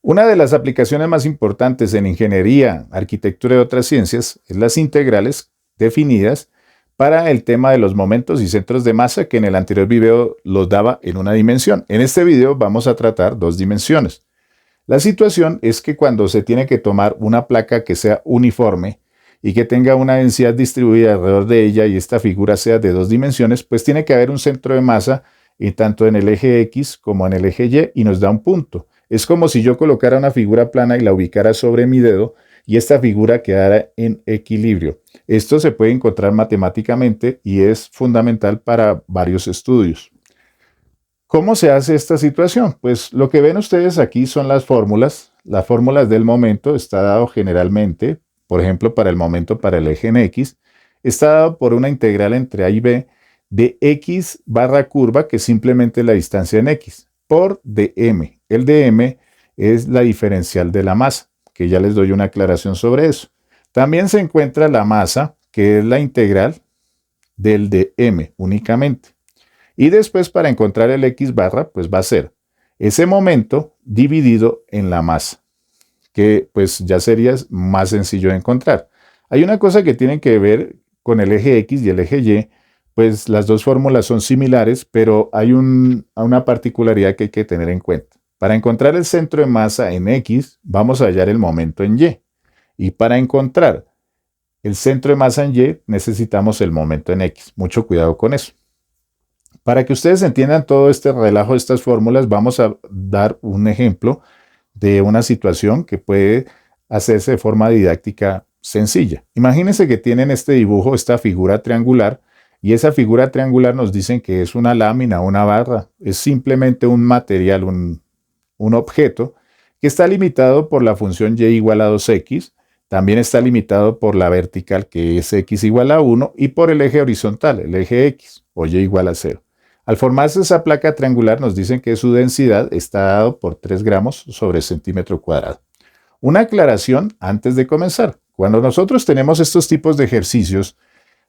Una de las aplicaciones más importantes en ingeniería, arquitectura y otras ciencias es las integrales definidas para el tema de los momentos y centros de masa, que en el anterior video los daba en una dimensión. En este video vamos a tratar dos dimensiones. La situación es que cuando se tiene que tomar una placa que sea uniforme y que tenga una densidad distribuida alrededor de ella y esta figura sea de dos dimensiones, pues tiene que haber un centro de masa tanto en el eje X como en el eje Y y nos da un punto. Es como si yo colocara una figura plana y la ubicara sobre mi dedo y esta figura quedara en equilibrio. Esto se puede encontrar matemáticamente y es fundamental para varios estudios. ¿Cómo se hace esta situación? Pues lo que ven ustedes aquí son las fórmulas. Las fórmulas del momento está dado generalmente, por ejemplo, para el momento para el eje en X, está dado por una integral entre A y B de X barra curva, que es simplemente la distancia en X, por dm. El dm es la diferencial de la masa, que ya les doy una aclaración sobre eso. También se encuentra la masa, que es la integral del dm únicamente. Y después, para encontrar el x barra, pues va a ser ese momento dividido en la masa, que pues ya sería más sencillo de encontrar. Hay una cosa que tienen que ver con el eje X y el eje Y, pues las dos fórmulas son similares, pero hay una particularidad que hay que tener en cuenta. Para encontrar el centro de masa en X, vamos a hallar el momento en Y. Y para encontrar el centro de masa en Y, necesitamos el momento en X. Mucho cuidado con eso. Para que ustedes entiendan todo este relajo de estas fórmulas, vamos a dar un ejemplo de una situación que puede hacerse de forma didáctica sencilla. Imagínense que tienen este dibujo, esta figura triangular, y esa figura triangular nos dicen que es una lámina, una barra, es simplemente un material, un objeto que está limitado por la función y igual a 2x, también está limitado por la vertical, que es x igual a 1, y por el eje horizontal, el eje x, o y igual a 0. Al formarse esa placa triangular nos dicen que su densidad está dado por 3 gramos sobre centímetro cuadrado. Una aclaración antes de comenzar. Cuando nosotros tenemos estos tipos de ejercicios,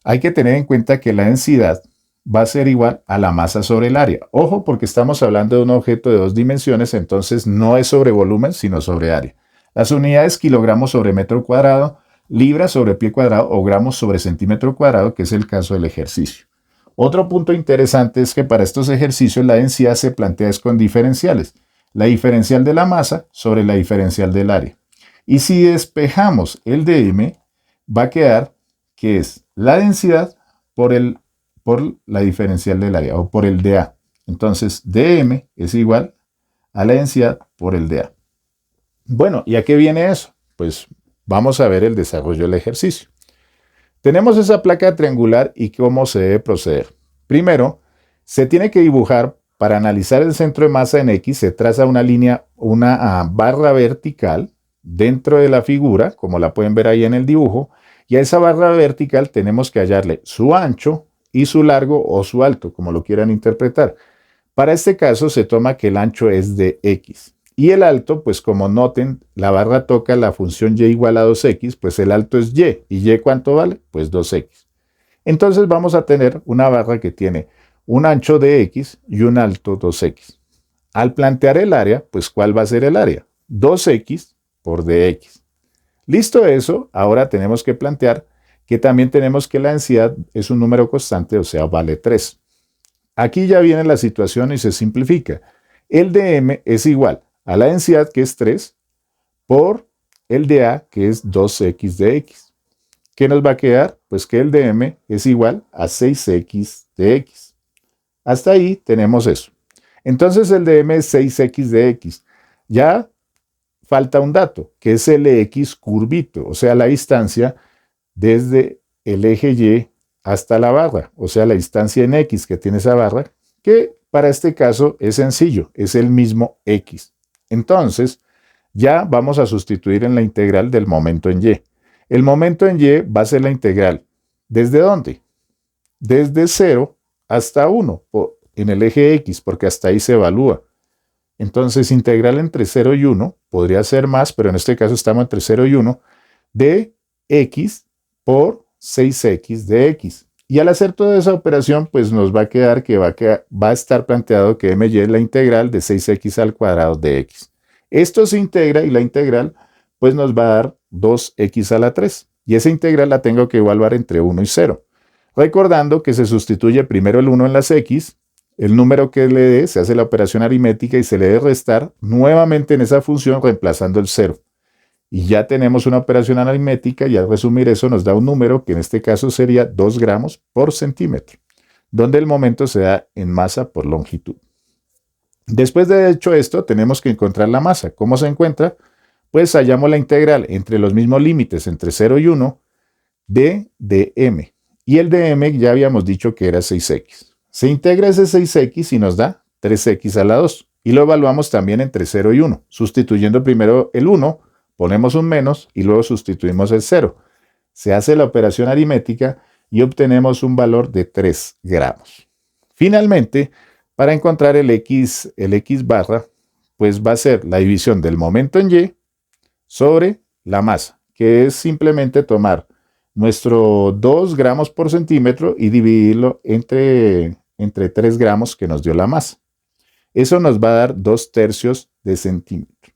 hay que tener en cuenta que la densidad va a ser igual a la masa sobre el área. Ojo, porque estamos hablando de un objeto de 2 dimensiones, entonces no es sobre volumen, sino sobre área. Las unidades kilogramos sobre metro cuadrado, libras sobre pie cuadrado o gramos sobre centímetro cuadrado, que es el caso del ejercicio. Otro punto interesante es que para estos ejercicios la densidad se plantea con diferenciales. La diferencial de la masa sobre la diferencial del área. Y si despejamos el dm, va a quedar que es la densidad por la diferencial del área o por el dA. Entonces dm es igual a la densidad por el dA. Bueno, ¿y a qué viene eso? Pues vamos a ver el desarrollo del ejercicio. Tenemos esa placa triangular y cómo se debe proceder. Primero, se tiene que dibujar, para analizar el centro de masa en X, se traza una línea, una barra vertical dentro de la figura, como la pueden ver ahí en el dibujo, y a esa barra vertical tenemos que hallarle su ancho y su largo o su alto, como lo quieran interpretar. Para este caso se toma que el ancho es de X. Y el alto, pues como noten, la barra toca la función y igual a 2x, pues el alto es y. ¿Y y cuánto vale? Pues 2x. Entonces vamos a tener una barra que tiene un ancho de x y un alto 2x. Al plantear el área, pues ¿cuál va a ser el área? 2x por dx. Listo eso, ahora tenemos que plantear que también tenemos que la densidad es un número constante, o sea, vale 3. Aquí ya viene la situación y se simplifica. El dm es igual a la densidad, que es 3, por el dA, que es 2x de x. ¿Qué nos va a quedar? Pues que el dm es igual a 6x de x. Hasta ahí tenemos eso. Entonces el dm es 6x de x. Ya falta un dato, que es el x curvito, o sea, la distancia desde el eje Y hasta la barra, o sea, la distancia en x que tiene esa barra, que para este caso es sencillo, es el mismo x. Entonces, ya vamos a sustituir en la integral del momento en Y. El momento en Y va a ser la integral. ¿Desde dónde? Desde 0 hasta 1 en el eje X, porque hasta ahí se evalúa. Entonces, integral entre 0 y 1, podría ser más, pero en este caso estamos entre 0 y 1, de x por 6x de x. Y al hacer toda esa operación, pues nos va a quedar que va a estar planteado que my es la integral de 6x al cuadrado de x. Esto se integra y la integral pues nos va a dar 2x a la 3. Y esa integral la tengo que evaluar entre 1 y 0. Recordando que se sustituye primero el 1 en las x, el número que le dé, se hace la operación aritmética y se le debe restar nuevamente en esa función reemplazando el 0. Y ya tenemos una operación aritmética y al resumir eso nos da un número que en este caso sería 2 gramos por centímetro, donde el momento se da en masa por longitud. Después de hecho esto, tenemos que encontrar la masa. ¿Cómo se encuentra? Pues hallamos la integral entre los mismos límites, entre 0 y 1, de dm. Y el dm ya habíamos dicho que era 6x. Se integra ese 6x y nos da 3x a la 2. Y lo evaluamos también entre 0 y 1. Sustituyendo primero el 1, ponemos un menos y luego sustituimos el 0. Se hace la operación aritmética y obtenemos un valor de 3 gramos. Finalmente, para encontrar el x barra, pues va a ser la división del momento en y sobre la masa, que es simplemente tomar nuestro 2 gramos por centímetro y dividirlo entre 3 gramos que nos dio la masa. Eso nos va a dar 2/3 de centímetro.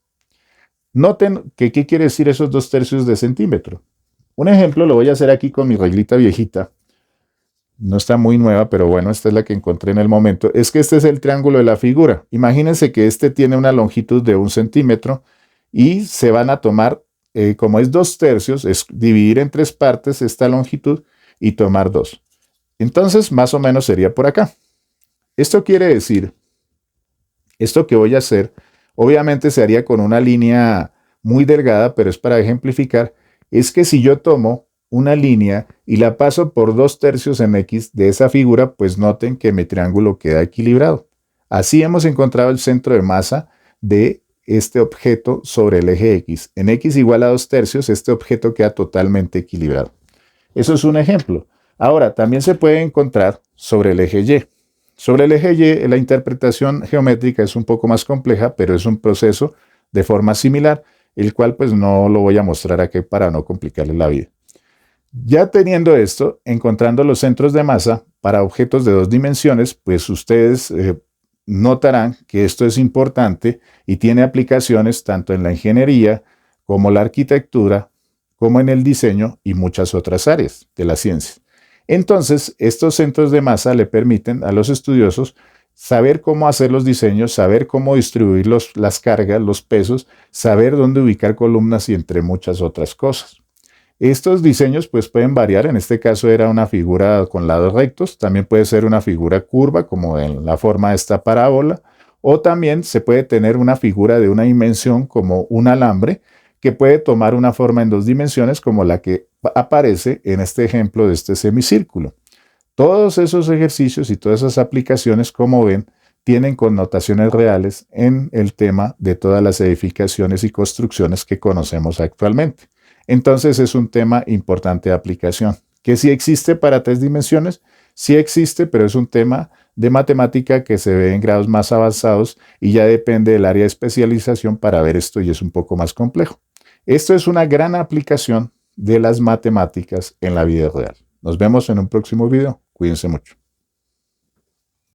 Noten que ¿qué quiere decir esos 2/3 de centímetro? Un ejemplo lo voy a hacer aquí con mi reglita viejita. No está muy nueva, pero bueno, esta es la que encontré en el momento. Es que este es el triángulo de la figura. Imagínense que este tiene una longitud de 1 centímetro y se van a tomar, como es 2/3, es dividir en 3 partes esta longitud y tomar 2. Entonces, más o menos sería por acá. Esto quiere decir, esto que voy a hacer, obviamente se haría con una línea muy delgada, pero es para ejemplificar, es que si yo tomo una línea y la paso por 2/3 en x de esa figura, pues noten que mi triángulo queda equilibrado. Así hemos encontrado el centro de masa de este objeto sobre el eje x. En x igual a 2/3, este objeto queda totalmente equilibrado. Eso es un ejemplo. Ahora, también se puede encontrar sobre el eje y. Sobre el eje y, la interpretación geométrica es un poco más compleja, pero es un proceso de forma similar, el cual pues no lo voy a mostrar aquí para no complicarles la vida. Ya teniendo esto, encontrando los centros de masa para objetos de 2 dimensiones, pues ustedes notarán que esto es importante y tiene aplicaciones tanto en la ingeniería como la arquitectura, como en el diseño y muchas otras áreas de la ciencia. Entonces, estos centros de masa le permiten a los estudiosos saber cómo hacer los diseños, saber cómo distribuir las cargas, los pesos, saber dónde ubicar columnas y entre muchas otras cosas. Estos diseños pues pueden variar, en este caso era una figura con lados rectos, también puede ser una figura curva como en la forma de esta parábola, o también se puede tener una figura de una dimensión como un alambre que puede tomar una forma en 2 dimensiones como la que aparece en este ejemplo de este semicírculo. Todos esos ejercicios y todas esas aplicaciones, como ven, tienen connotaciones reales en el tema de todas las edificaciones y construcciones que conocemos actualmente. Entonces es un tema importante de aplicación. ¿Que sí existe para 3 dimensiones? Sí existe, pero es un tema de matemática que se ve en grados más avanzados y ya depende del área de especialización para ver esto y es un poco más complejo. Esto es una gran aplicación de las matemáticas en la vida real. Nos vemos en un próximo video. Cuídense mucho.